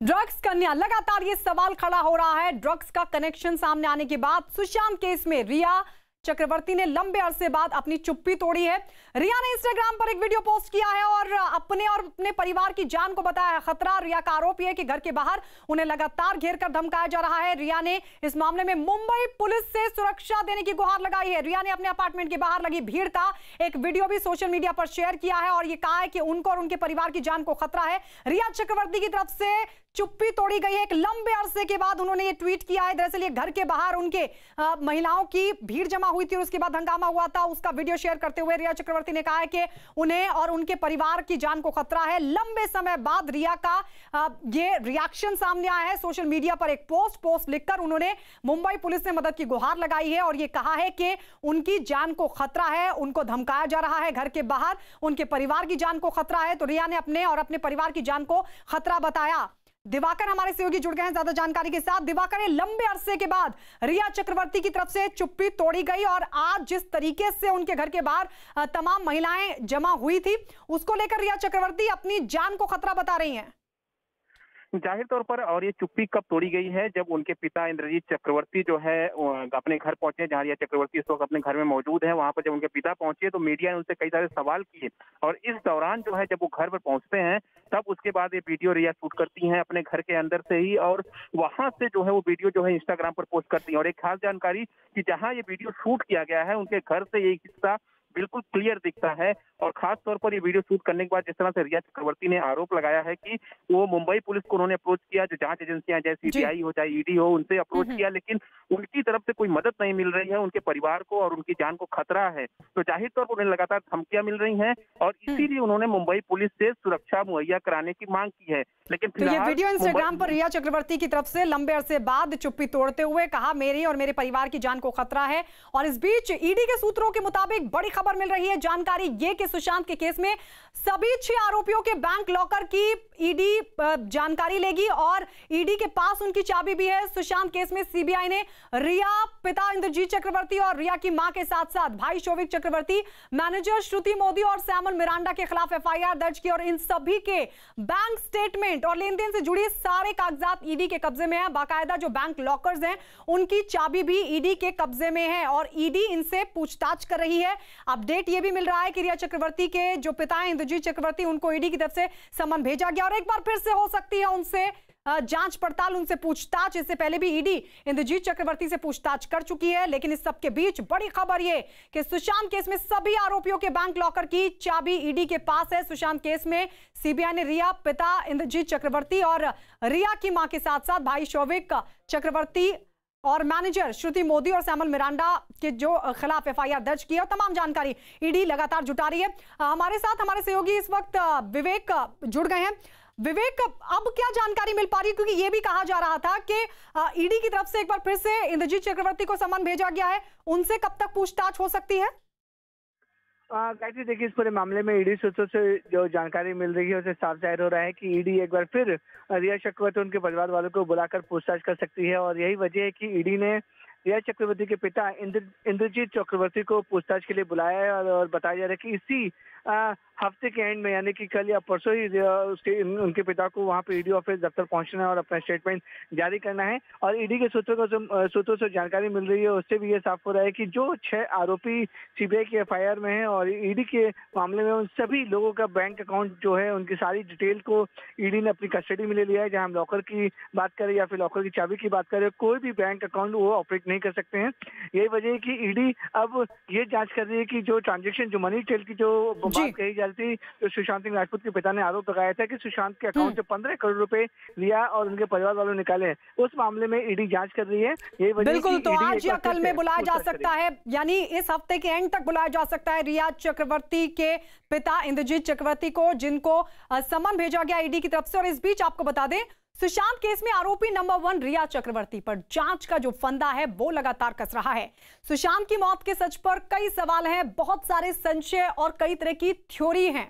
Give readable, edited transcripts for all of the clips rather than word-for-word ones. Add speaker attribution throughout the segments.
Speaker 1: Drugs कन्या, लगातार ये सवाल खड़ा हो रहा है। ड्रग्स का कनेक्शन सामने आने के बाद सुशांत केस में रिया चक्रवर्ती ने लंबे अरसे बाद अपनी चुप्पी तोड़ी है। रिया ने इंस्टाग्राम पर एक वीडियो पोस्ट किया है और अपने परिवार की जान को बताया खतरा। रिया का आरोप है कि घर के बाहर उन्हें लगातार घेर कर धमकाया जा रहा है। रिया ने इस मामले में मुंबई पुलिस से सुरक्षा देने की गुहार लगाई है। रिया ने अपने अपार्टमेंट के बाहर लगी भीड़ का एक वीडियो भी सोशल मीडिया पर शेयर किया है और यह कहा है कि उनको और उनके परिवार की जान को खतरा है। रिया चक्रवर्ती की तरफ से चुप्पी तोड़ी गई है। एक लंबे अरसे के बाद उन्होंने ये ट्वीट किया है। दरअसल ये घर के बाहर उनके महिलाओं की भीड़ जमा हुई थी और उसके बाद हंगामा हुआ था। उसका वीडियो शेयर करते हुए रिया चक्रवर्ती ने कहा है कि उन्हें और उनके परिवार की जान को खतरा है। लंबे समय बाद रिया का ये रिएक्शन सामने आया है। सोशल मीडिया पर एक पोस्ट लिखकर उन्होंने मुंबई पुलिस से मदद की गुहार लगाई है और ये कहा है कि उनकी जान को खतरा है, उनको धमकाया जा रहा है घर के बाहर, उनके परिवार की जान को खतरा है। तो रिया ने अपने और अपने परिवार की जान को खतरा बताया। दिवाकर हमारे सहयोगी जुड़ गए हैं ज्यादा जानकारी के साथ। दिवाकर, लंबे अरसे के बाद रिया चक्रवर्ती की तरफ से चुप्पी तोड़ी गई और आज जिस तरीके से उनके घर के बाहर तमाम महिलाएं जमा हुई थी, उसको लेकर रिया चक्रवर्ती अपनी जान को खतरा बता रही हैं।
Speaker 2: जाहिर तौर पर, और ये चुप्पी कब तोड़ी गई है, जब उनके पिता इंद्रजीत चक्रवर्ती जो है अपने घर पहुंचे, जहां रिया चक्रवर्ती इस वक्त अपने घर में मौजूद है। वहां पर जब उनके पिता पहुंचे तो मीडिया ने उनसे कई सारे सवाल किए और इस दौरान जो है जब वो घर पर पहुंचते हैं तब उसके बाद ये वीडियो रिया शूट करती हैं अपने घर के अंदर से ही और वहां से जो है वो वीडियो जो है इंस्टाग्राम पर पोस्ट करती हैं। और एक खास जानकारी कि जहां ये वीडियो शूट किया गया है उनके घर से ये हिस्सा बिल्कुल क्लियर दिखता है और खास तौर पर ये वीडियो शूट करने के बाद जिस तरह से रिया चक्रवर्ती ने आरोप लगाया है कि वो मुंबई पुलिस को उन्होंने अप्रोच किया, जो जांच एजेंसियां चाहे सीबीआई हो चाहे ईडी हो, उनसे अप्रोच किया, लेकिन उनकी तरफ से कोई मदद नहीं मिल रही है। उनके परिवार को और उनकी जान को खतरा है, तो जाहिर तौर पर उन्हें लगातार धमकियां मिल रही हैं और इसीलिए उन्होंने मुंबई पुलिस से सुरक्षा मुहैया कराने की मांग की है। लेकिन
Speaker 1: तो ये वीडियो इंस्टाग्राम पर रिया चक्रवर्ती की तरफ से लंबे अरसे बाद चुप्पी तोड़ते हुए कहा मेरी और मेरे परिवार की जान को खतरा है। और इस बीच ईडी के सूत्रों के मुताबिक बड़ी खबर मिल रही है। जानकारी ये कि सुशांत के केस में सभी 6 आरोपियों के बैंक लॉकर की ईडी जानकारी लेगी और ईडी के पास उनकी चाबी भी है। सुशांत केस में सीबीआई ने रिया, पिता इंद्रजीत चक्रवर्ती और रिया की मां के साथ साथ भाई शोविक चक्रवर्ती, मैनेजर श्रुति मोदी और सैमुअल मिरांडा के खिलाफ एफआईआर दर्ज की और इन सभी के बैंक स्टेटमेंट और लेन देन से जुड़ी सारे कागजात ईडी के कब्जे में है। बाकायदा जो बैंक लॉकर्स हैं उनकी चाबी भी ईडी के कब्जे में है और ईडी इनसे पूछताछ कर रही है। अपडेट यह भी मिल रहा है कि रिया चक्रवर्ती के जो पिता हैं इंद्रजीत चक्रवर्ती, उनको ईडी की तरफ से सम्मन भेजा गया और एक बार फिर से हो सकती है उनसे जांच पड़ताल, उनसे पूछताछ। इससे पहले भी ईडी इंद्रजीत चक्रवर्ती से पूछताछ कर चुकी है। लेकिन इस सब के बीच बड़ी खबर ये कि सुशांत केस में सभी आरोपियों के बैंक लॉकर की चाबी ईडी के पास है। सुशांत केस में सीबीआई ने रिया, पिता इंद्रजीत चक्रवर्ती और रिया की मां के साथ साथ भाई शोविक चक्रवर्ती और मैनेजर श्रुति मोदी और सैमुअल मिरांडा के जो खिलाफ एफआईआर दर्ज की है और तमाम जानकारी ईडी लगातार जुटा रही है। हमारे साथ हमारे सहयोगी इस वक्त विवेक जुड़ गए हैं। विवेक, अब क्या जानकारी मिल पा रही है, क्योंकि यह भी कहा जा रहा था कि ईडी की तरफ से एक बार फिर से इंद्रजीत चक्रवर्ती को सम्मन भेजा गया है, उनसे कब तक पूछताछ हो सकती है?
Speaker 3: गायत्री, देखिए, इस पूरे मामले में ईडी सूत्रों से जो जानकारी मिल रही है उसे साफ जाहिर हो रहा है कि ईडी एक बार फिर रिया चक्रवर्ती उनके परिवार वालों को बुलाकर पूछताछ कर सकती है और यही वजह है कि ईडी ने रिया चक्रवर्ती के पिता इंद्रजीत चक्रवर्ती को पूछताछ के लिए बुलाया है और बताया जा रहा है कि इसी हफ्ते के एंड में यानी कि कल या परसों ही उनके पिता को वहां पे ईडी ऑफिस दफ्तर पहुंचना है और अपना स्टेटमेंट जारी करना है। और ईडी के सूत्रों से जानकारी मिल रही है उससे भी ये साफ हो रहा है कि जो 6 आरोपी सीबीआई के एफआईआर में हैं और ईडी के मामले में उन सभी लोगों का बैंक अकाउंट जो है उनकी सारी डिटेल को ईडी ने अपनी कस्टडी में ले लिया है। जहाँ हम लॉकर की बात करें या फिर लॉकर की चाबी की बात करें, कोई भी बैंक अकाउंट वो ऑपरेट नहीं कर सकते हैं। यही वजह है कि ईडी अब ये जांच कर रही है कि जो ट्रांजेक्शन, जो मनी ट्रेल की जो बात कही जा रही थी, तो सुशांत सिंह राजपूत के पिता ने आरोप लगाया था कि सुशांत के अकाउंट से 15 करोड़ रुपए लिया और उनके परिवार वालों ने निकाले हैं। उस मामले में ईडी जांच कर रही है। यही वजह
Speaker 1: बिल्कुल, तो आज या कल में बुलाया जा सकता है, यानी इस हफ्ते के एंड तक बुलाया जा सकता है रिया चक्रवर्ती के पिता इंद्रजीत चक्रवर्ती को, जिनको सम्मन भेजा गया ईडी की तरफ से। और इस बीच आपको बता दें, सुशांत केस में आरोपी नंबर 1 रिया चक्रवर्ती पर जांच का जो फंदा है वो लगातार कस रहा है। सुशांत की मौत के सच पर कई सवाल हैं, बहुत सारे संशय और कई तरह की थ्योरी हैं,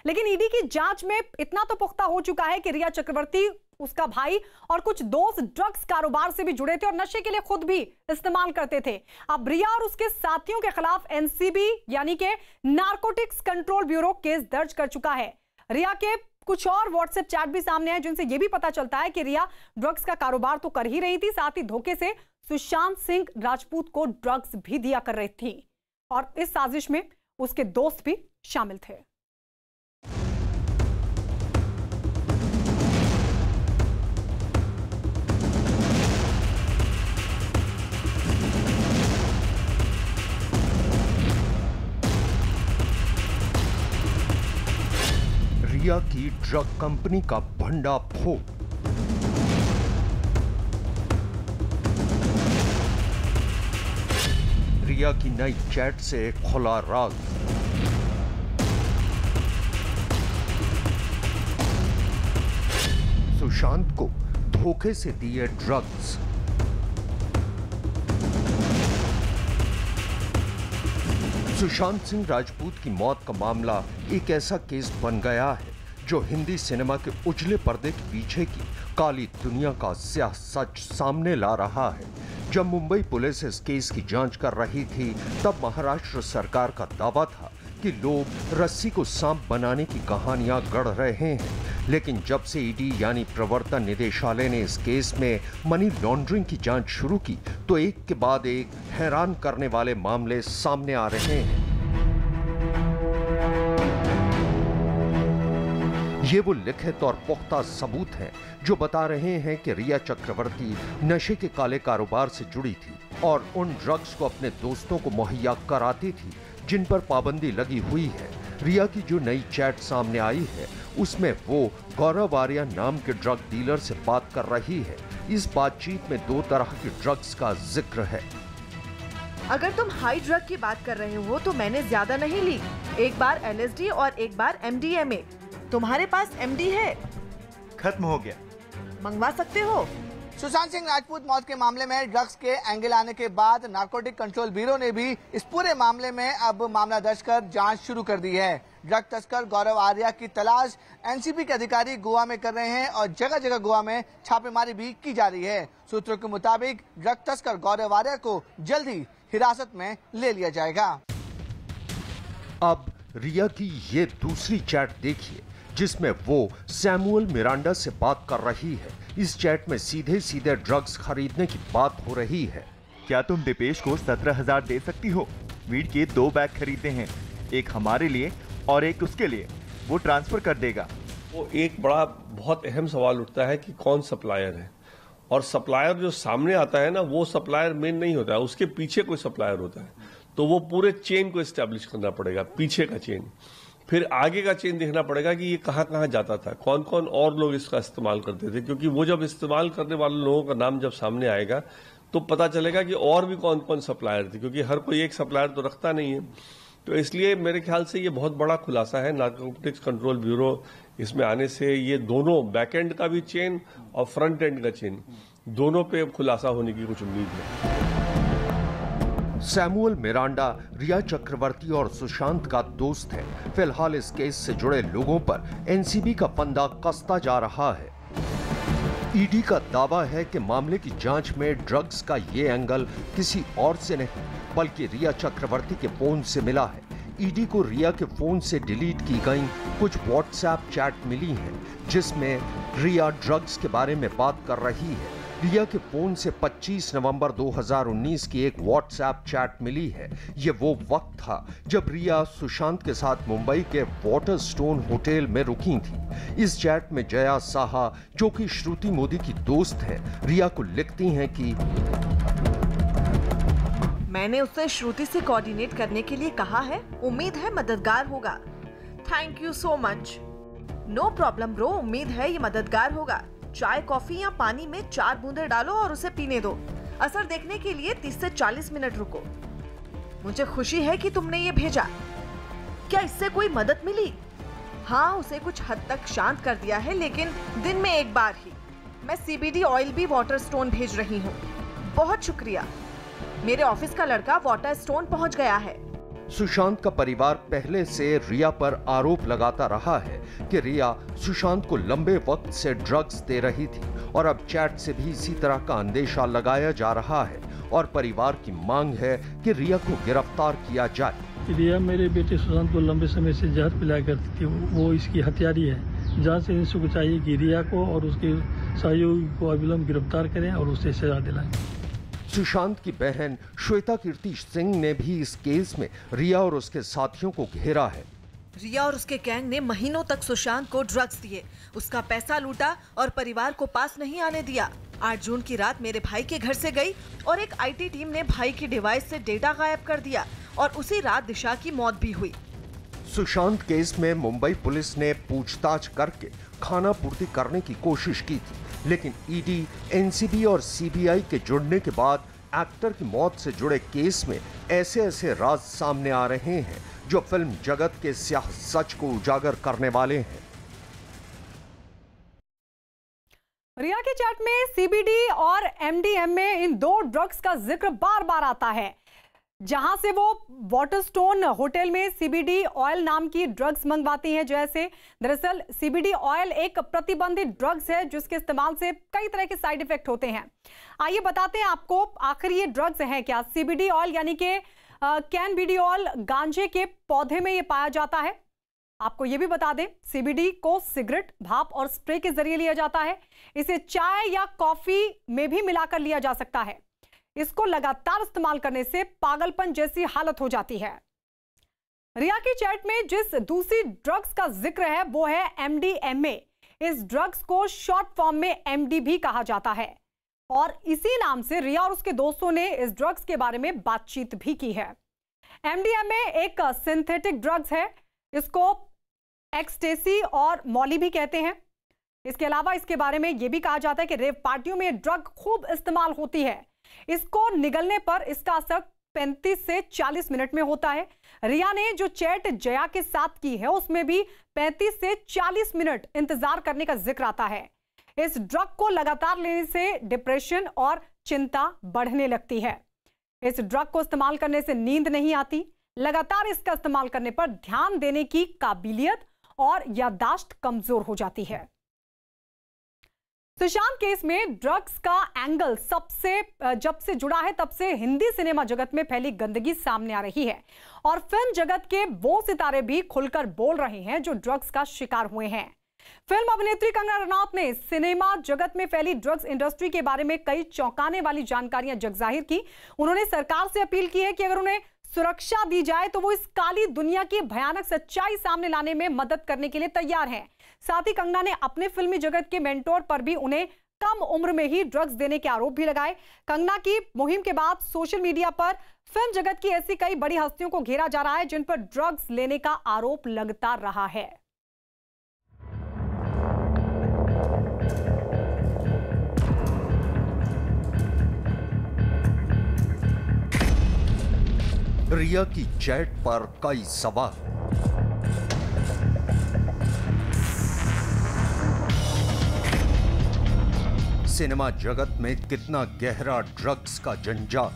Speaker 1: लेकिन ईडी की जांच में इतना तो पुख्ता हो चुका है कि रिया चक्रवर्ती, उसका भाई और कुछ दोस्त ड्रग्स कारोबार से भी जुड़े थे और नशे के लिए खुद भी इस्तेमाल करते थे। अब रिया और उसके साथियों के खिलाफ एनसीबी यानी कि नारकोटिक्स कंट्रोल ब्यूरो केस दर्ज कर चुका है। रिया के कुछ और व्हाट्सएप चैट भी सामने आए जिनसे यह भी पता चलता है कि रिया ड्रग्स का कारोबार तो कर ही रही थी, साथ ही धोखे से सुशांत सिंह राजपूत को ड्रग्स भी दिया कर रही थी और इस साजिश में उसके दोस्त भी शामिल थे।
Speaker 4: रिया की ड्रग कंपनी का भंडाफोड़। रिया की नई चैट से खुला राज। सुशांत को धोखे से दिए ड्रग्स। सुशांत सिंह राजपूत की मौत का मामला एक ऐसा केस बन गया है जो हिंदी सिनेमा के उजले पर्दे के पीछे की काली दुनिया का स्याह सच सामने ला रहा है। जब मुंबई पुलिस इस केस की जांच कर रही थी तब महाराष्ट्र सरकार का दावा था कि लोग रस्सी को सांप बनाने की कहानियां गढ़ रहे हैं, लेकिन जब से ईडी यानी प्रवर्तन निदेशालय ने इस केस में मनी लॉन्ड्रिंग की जांच शुरू की तो एक के बाद एक हैरान करने वाले मामले सामने आ रहे हैं। ये वो लिखित और पुख्ता सबूत हैं जो बता रहे हैं कि रिया चक्रवर्ती नशे के काले कारोबार से जुड़ी थी और उन ड्रग्स को अपने दोस्तों को मुहैया कराती थी जिन पर पाबंदी लगी हुई है। रिया की जो नई चैट सामने आई है उसमें वो गौरव आर्या नाम के ड्रग डीलर से बात कर रही है। इस बातचीत में दो तरह के ड्रग्स का जिक्र है।
Speaker 5: अगर तुम हाई ड्रग की बात कर रहे हो तो मैंने ज्यादा नहीं ली, एक बार LSD और एक बार MDMA। तुम्हारे पास MD है?
Speaker 6: खत्म हो गया।
Speaker 5: मंगवा सकते हो।
Speaker 3: सुशांत सिंह राजपूत मौत के मामले में ड्रग्स के एंगल आने के बाद नारकोटिक कंट्रोल ब्यूरो ने भी इस पूरे मामले में अब मामला दर्ज कर जांच शुरू कर दी है। ड्रग तस्कर गौरव आर्या की तलाश एनसीबी के अधिकारी गोवा में कर रहे हैं और जगह जगह गोवा में छापेमारी भी की जा रही है। सूत्रों के मुताबिक ड्रग तस्कर गौरव आर्या को जल्द ही हिरासत में ले लिया जाएगा।
Speaker 4: अब रिया की ये दूसरी चैट देखिए जिसमें वो सैमुअल मिरांडा से बात कर रही है। इस चैट में सीधे सीधे ड्रग्स खरीदने की बात हो रही है।
Speaker 6: क्या तुम दीपेश को 17,000 दे सकती हो? वीड के 2 बैग खरीदे हैं, एक हमारे लिए और एक उसके लिए, वो ट्रांसफर कर देगा।
Speaker 7: वो एक बड़ा बहुत अहम सवाल उठता है कि कौन सप्लायर है, और सप्लायर जो सामने आता है ना वो सप्लायर मेन नहीं होता है, उसके पीछे कोई सप्लायर होता है। तो वो पूरे चेन को एस्टेब्लिश करना पड़ेगा, पीछे का चेन, फिर आगे का चेन देखना पड़ेगा कि ये कहाँ कहाँ जाता था, कौन कौन और लोग इसका इस्तेमाल करते थे, क्योंकि वो जब इस्तेमाल करने वाले लोगों का नाम जब सामने आएगा तो पता चलेगा कि और भी कौन कौन सप्लायर थे, क्योंकि हर कोई एक सप्लायर तो रखता नहीं है। तो इसलिए मेरे ख्याल से ये बहुत बड़ा खुलासा है। नारकोटिक्स कंट्रोल ब्यूरो इसमें आने से ये दोनों बैक एंड का भी चेन और फ्रंट एंड का चेन दोनों पे खुलासा होने की कुछ उम्मीद है।
Speaker 4: सैमुअल मिरांडा रिया चक्रवर्ती और सुशांत का दोस्त है। फिलहाल इस केस से जुड़े लोगों पर एनसीबी का फंदा कसता जा रहा है। ईडी का दावा है कि मामले की जांच में ड्रग्स का ये एंगल किसी और से नहीं बल्कि रिया चक्रवर्ती के फोन से मिला है। ईडी को रिया के फोन से डिलीट की गई कुछ व्हाट्सएप चैट मिली हैं जिसमें रिया ड्रग्स के बारे में बात कर रही है। रिया के फोन से 25 नवंबर 2019 की एक व्हाट्सएप चैट मिली है। ये वो वक्त था जब रिया सुशांत के साथ मुंबई के वाटरस्टोन होटल में रुकी थी। इस चैट में जया साहा, जो कि श्रुति मोदी की दोस्त है, रिया को लिखती हैं कि
Speaker 5: मैंने उससे श्रुति से कोऑर्डिनेट करने के लिए कहा है, उम्मीद है मददगार होगा। Thank you so much. No problem bro, उम्मीद है ये मददगार होगा। चाय, कॉफी या पानी में 4 बूंदे डालो और उसे पीने दो। असर देखने के लिए 30 से 40 मिनट रुको। मुझे खुशी है कि तुमने ये भेजा। क्या इससे कोई मदद मिली? हाँ, उसे कुछ हद तक शांत कर दिया है, लेकिन दिन में एक बार ही। मैं CBD ऑयल भी वाटरस्टोन भेज रही हूँ। बहुत शुक्रिया। मेरे ऑफिस का लड़का वाटरस्टोन पहुँच गया है।
Speaker 4: सुशांत का परिवार पहले से रिया पर आरोप लगाता रहा है कि रिया सुशांत को लंबे वक्त से ड्रग्स दे रही थी और अब चैट से भी इसी तरह का अंदेशा लगाया जा रहा है और परिवार की मांग है कि रिया को गिरफ्तार किया जाए।
Speaker 8: रिया मेरे बेटे सुशांत को लंबे समय से जहर पिलाया करती थी, वो इसकी हत्यारी है। जांच एजेंसी को चाहिए कि रिया को और उसके सहयोगी को अविलंब गिरफ्तार करें और उसे सजा दिलाएं।
Speaker 4: सुशांत की बहन श्वेता कीर्ति सिंह ने भी इस केस में रिया और उसके साथियों को घेरा है।
Speaker 5: रिया और उसके गैंग ने महीनों तक सुशांत को ड्रग्स दिए, उसका पैसा लूटा और परिवार को पास नहीं आने दिया। 8 जून की रात मेरे भाई के घर से गई और एक आईटी टीम ने भाई की डिवाइस से डेटा गायब कर दिया और उसी रात दिशा की मौत भी हुई।
Speaker 4: सुशांत केस में मुंबई पुलिस ने पूछताछ करके खाना पूर्ति करने की कोशिश की थी, लेकिन ईडी, एनसीबी और सीबीआई के जुड़ने के बाद एक्टर की मौत से जुड़े केस में ऐसे राज सामने आ रहे हैं जो फिल्म जगत के स्याह सच को उजागर करने वाले हैं।
Speaker 1: रिया के चैट में सीबीडी और एमडीएमए इन 2 ड्रग्स का जिक्र बार बार आता है। जहां से वो वाटरस्टोन होटल में सीबीडी ऑयल नाम की ड्रग्स मंगवाती हैं। जैसे दरअसल सीबीडी ऑयल एक प्रतिबंधित ड्रग्स है जिसके इस्तेमाल से कई तरह के साइड इफेक्ट होते हैं। आइए बताते हैं आपको आखिर ये ड्रग्स हैं क्या। सीबीडी ऑयल यानी कि कैनबिडियोल गांजे के पौधे में ये पाया जाता है। आपको ये भी बता दें, सीबीडी को सिगरेट, भाप और स्प्रे के जरिए लिया जाता है। इसे चाय या कॉफी में भी मिलाकर लिया जा सकता है। इसको लगातार इस्तेमाल करने से पागलपन जैसी हालत हो जाती है। रिया की चैट में जिस दूसरी ड्रग्स का जिक्र है वो है एमडीएमए। इस ड्रग्स को शॉर्ट फॉर्म में एमडी भी कहा जाता है और इसी नाम से रिया और उसके दोस्तों ने इस ड्रग्स के बारे में बातचीत भी की है। एमडीएमए एक सिंथेटिक ड्रग्स है। इसको एक्सटेसी और मॉली भी कहते हैं। इसके अलावा इसके बारे में यह भी कहा जाता है कि रेव पार्टियों में ड्रग खूब इस्तेमाल होती है। इसको निगलने पर इसका असर 35 से 40 मिनट में होता है। रिया ने जो चैट जया के साथ की है उसमें भी 35 से 40 मिनट इंतजार करने का जिक्र आता है। इस ड्रग को लगातार लेने से डिप्रेशन और चिंता बढ़ने लगती है। इस ड्रग को इस्तेमाल करने से नींद नहीं आती। लगातार इसका इस्तेमाल करने पर ध्यान देने की काबिलियत और याददाश्त कमजोर हो जाती है। सुशांत केस में ड्रग्स का एंगल जब से जुड़ा है तब से हिंदी सिनेमा जगत में फैली गंदगी सामने आ रही है और फिल्म जगत के वो सितारे भी खुलकर बोल रहे हैं जो ड्रग्स का शिकार हुए हैं। फिल्म अभिनेत्री कंगना रनौत ने सिनेमा जगत में फैली ड्रग्स इंडस्ट्री के बारे में कई चौंकाने वाली जानकारियां जगजाहिर की। उन्होंने सरकार से अपील की है कि अगर उन्हें सुरक्षा दी जाए तो वो इस काली दुनिया की भयानक सच्चाई सामने लाने में मदद करने के लिए तैयार हैं। साथ ही कंगना ने अपने फिल्मी जगत के मेंटोर पर भी उन्हें कम उम्र में ही ड्रग्स देने के आरोप भी लगाए। कंगना की मुहिम के बाद सोशल मीडिया पर फिल्म जगत की ऐसी कई बड़ी हस्तियों को घेरा जा रहा है जिन पर ड्रग्स लेने का आरोप लगता रहा है।
Speaker 4: रिया की चैट पर कई सवाल। सिनेमा जगत में कितना गहरा ड्रग्स का जंजाल।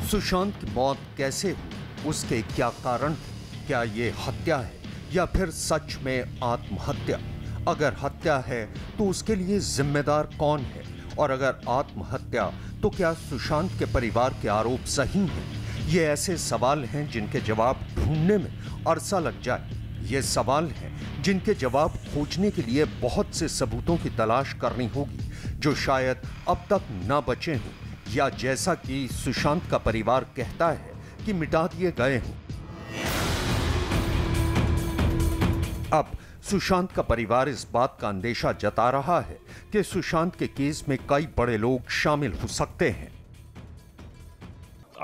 Speaker 4: सुशांत की मौत कैसे हुई, उसके क्या कारण थे? क्या ये हत्या है या फिर सच में आत्महत्या? अगर हत्या है तो उसके लिए जिम्मेदार कौन है और अगर आत्महत्या तो क्या सुशांत के परिवार के आरोप सही हैं? ये ऐसे सवाल हैं जिनके जवाब ढूंढने में अरसा लग जाए। ये सवाल हैं जिनके जवाब खोजने के लिए बहुत से सबूतों की तलाश करनी होगी जो शायद अब तक न बचे हों या जैसा कि सुशांत का परिवार कहता है कि मिटा दिए गए हों। अब सुशांत का परिवार इस बात का अंदेशा जता रहा है कि सुशांत के केस में कई बड़े लोग शामिल हो सकते हैं।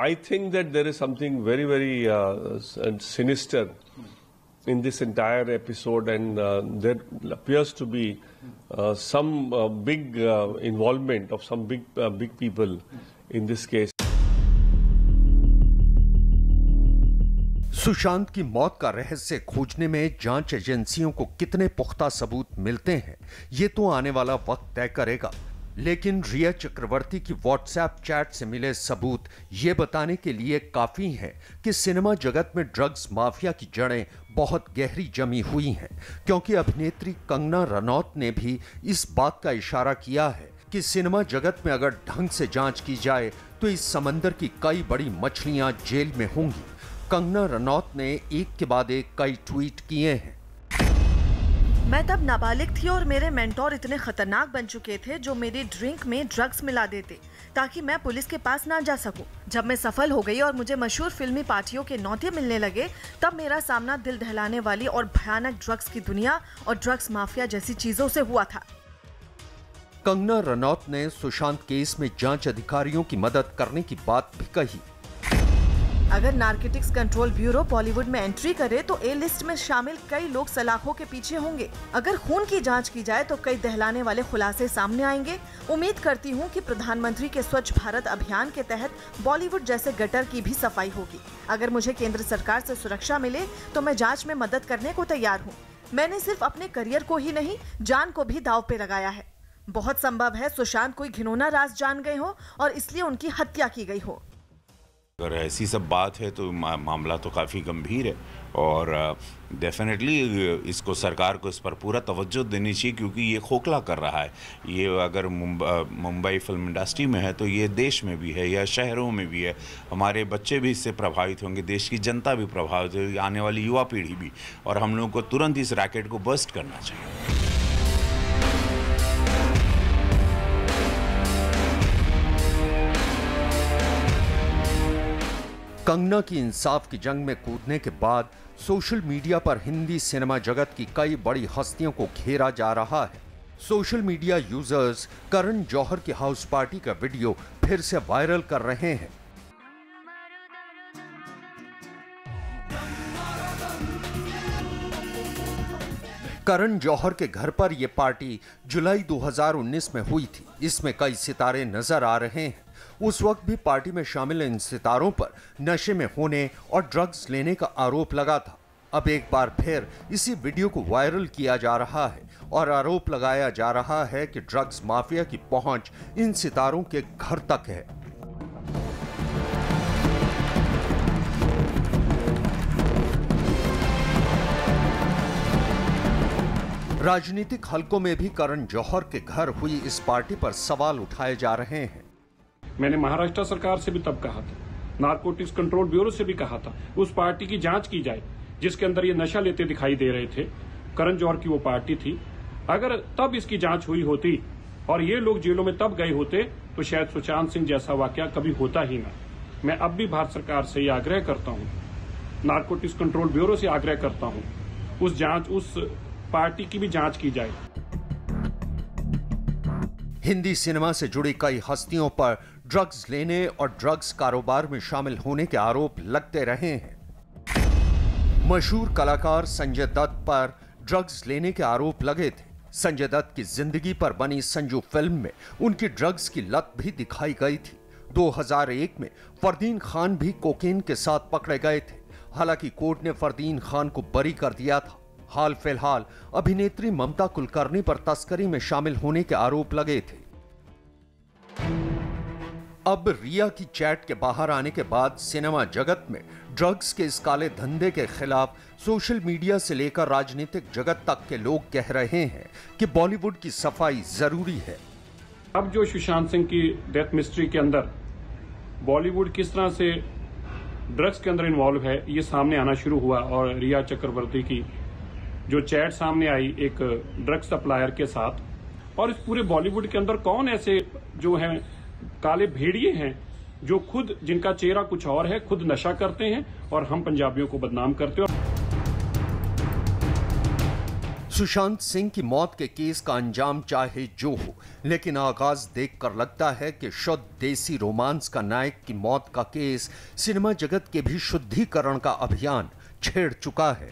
Speaker 7: I think that there is something very, very sinister in this entire episode, and there appears to be some big involvement of some big people in this case.
Speaker 4: Sushant की मौत का रहस्य खोजने में जांच एजेंसियों को कितने पुख्ता सबूत मिलते हैं ये तो आने वाला वक्त तय करेगा। लेकिन रिया चक्रवर्ती की व्हाट्सएप चैट से मिले सबूत ये बताने के लिए काफी हैं कि सिनेमा जगत में ड्रग्स माफिया की जड़ें बहुत गहरी जमी हुई हैं, क्योंकि अभिनेत्री कंगना रनौत ने भी इस बात का इशारा किया है कि सिनेमा जगत में अगर ढंग से जांच की जाए तो इस समंदर की कई बड़ी मछलियां जेल में होंगी। कंगना रनौत ने एक के बाद एक कई ट्वीट किए हैं।
Speaker 5: मैं तब नाबालिग थी और मेरे मेंटोर इतने खतरनाक बन चुके थे जो मेरी ड्रिंक में ड्रग्स मिला देते ताकि मैं पुलिस के पास ना जा सकूं। जब मैं सफल हो गई और मुझे मशहूर फिल्मी पार्टियों के न्योते मिलने लगे, तब मेरा सामना दिल दहलाने वाली और भयानक ड्रग्स की दुनिया और ड्रग्स माफिया जैसी चीजों से हुआ था।
Speaker 4: कंगना रनौत ने सुशांत केस में जांच अधिकारियों की मदद करने की बात भी कही।
Speaker 5: अगर नारकोटिक्स कंट्रोल ब्यूरो बॉलीवुड में एंट्री करे तो ए लिस्ट में शामिल कई लोग सलाखों के पीछे होंगे। अगर खून की जांच की जाए तो कई दहलाने वाले खुलासे सामने आएंगे। उम्मीद करती हूं कि प्रधानमंत्री के स्वच्छ भारत अभियान के तहत बॉलीवुड जैसे गटर की भी सफाई होगी। अगर मुझे केंद्र सरकार से सुरक्षा मिले तो मैं जांच में मदद करने को तैयार हूँ। मैंने सिर्फ अपने करियर को ही नहीं, जान को भी दांव पे लगाया है। बहुत संभव है सुशांत कोई घिनौना राज जान गए हो और इसलिए उनकी हत्या की गई हो।
Speaker 9: अगर ऐसी सब बात है तो मामला तो काफ़ी गंभीर है और डेफिनेटली इसको सरकार को इस पर पूरा तवज्जो देनी चाहिए, क्योंकि ये खोखला कर रहा है। ये अगर मुंबई फिल्म इंडस्ट्री में है तो ये देश में भी है या शहरों में भी है। हमारे बच्चे भी इससे प्रभावित होंगे, देश की जनता भी प्रभावित होगी, आने वाली युवा पीढ़ी भी, और हम लोगों को तुरंत इस रैकेट को बस्ट करना चाहिए।
Speaker 4: कंगना की इंसाफ की जंग में कूदने के बाद सोशल मीडिया पर हिंदी सिनेमा जगत की कई बड़ी हस्तियों को घेरा जा रहा है। Social media users Karan Johar की हाउस पार्टी का वीडियो फिर से वायरल कर रहे हैं। करण जौहर के घर पर यह पार्टी जुलाई 2019 में हुई थी। इसमें कई सितारे नजर आ रहे हैं। उस वक्त भी पार्टी में शामिल इन सितारों पर नशे में होने और ड्रग्स लेने का आरोप लगा था। अब एक बार फिर इसी वीडियो को वायरल किया जा रहा है और आरोप लगाया जा रहा है कि ड्रग्स माफिया की पहुंच इन सितारों के घर तक है। राजनीतिक हलकों में भी करण जौहर के घर हुई इस पार्टी पर सवाल उठाए जा रहे हैं।
Speaker 10: मैंने महाराष्ट्र सरकार से भी तब कहा था, नारकोटिक्स कंट्रोल ब्यूरो से भी कहा था, उस पार्टी की जांच की जाए जिसके अंदर ये नशा लेते दिखाई दे रहे थे। करण जौहर की वो पार्टी थी। अगर तब इसकी जांच हुई होती और ये लोग जेलों में तब गए होते तो शायद सुशांत सिंह जैसा वाकया कभी होता ही ना। मैं अब भी भारत सरकार से ये आग्रह करता हूँ, नारकोटिक्स कंट्रोल ब्यूरो से आग्रह करता हूँ, उस पार्टी की भी जांच की जाए।
Speaker 4: हिंदी सिनेमा से जुड़ी कई हस्तियों पर ड्रग्स लेने और ड्रग्स कारोबार में शामिल होने के आरोप लगते रहे हैं। मशहूर कलाकार संजय दत्त पर ड्रग्स लेने के आरोप लगे थे। संजय दत्त की जिंदगी पर बनी संजू फिल्म में उनकी ड्रग्स की लत भी दिखाई गई थी। 2001 में फरदीन खान भी कोकेन के साथ पकड़े गए थे। हालांकि कोर्ट ने फरदीन खान को बरी कर दिया था। हाल फिलहाल अभिनेत्री ममता कुलकर्णी पर तस्करी में शामिल होने के आरोप लगे थे। अब रिया की चैट के बाहर आने के बाद सिनेमा जगत में ड्रग्स के इस काले धंधे के खिलाफ सोशल मीडिया से लेकर राजनीतिक जगत तक के लोग कह रहे हैं कि बॉलीवुड की सफाई जरूरी है।
Speaker 10: अब जो सुशांत सिंह की डेथ मिस्ट्री के अंदर बॉलीवुड किस तरह से ड्रग्स के अंदर इन्वॉल्व है, ये सामने आना शुरू हुआ और रिया चक्रवर्ती की जो चैट सामने आई एक ड्रग्स सप्लायर के साथ, और इस पूरे बॉलीवुड के अंदर कौन ऐसे जो हैं काले भेड़िए हैं जो खुद, जिनका चेहरा कुछ और है, खुद नशा करते हैं और हम पंजाबियों को बदनाम करते हैं।
Speaker 4: सुशांत सिंह की मौत के केस का अंजाम चाहे जो हो, लेकिन आगाज देखकर लगता है कि शुद्ध देसी रोमांस का नायक की मौत का केस सिनेमा जगत के भी शुद्धिकरण का अभियान छेड़ चुका है।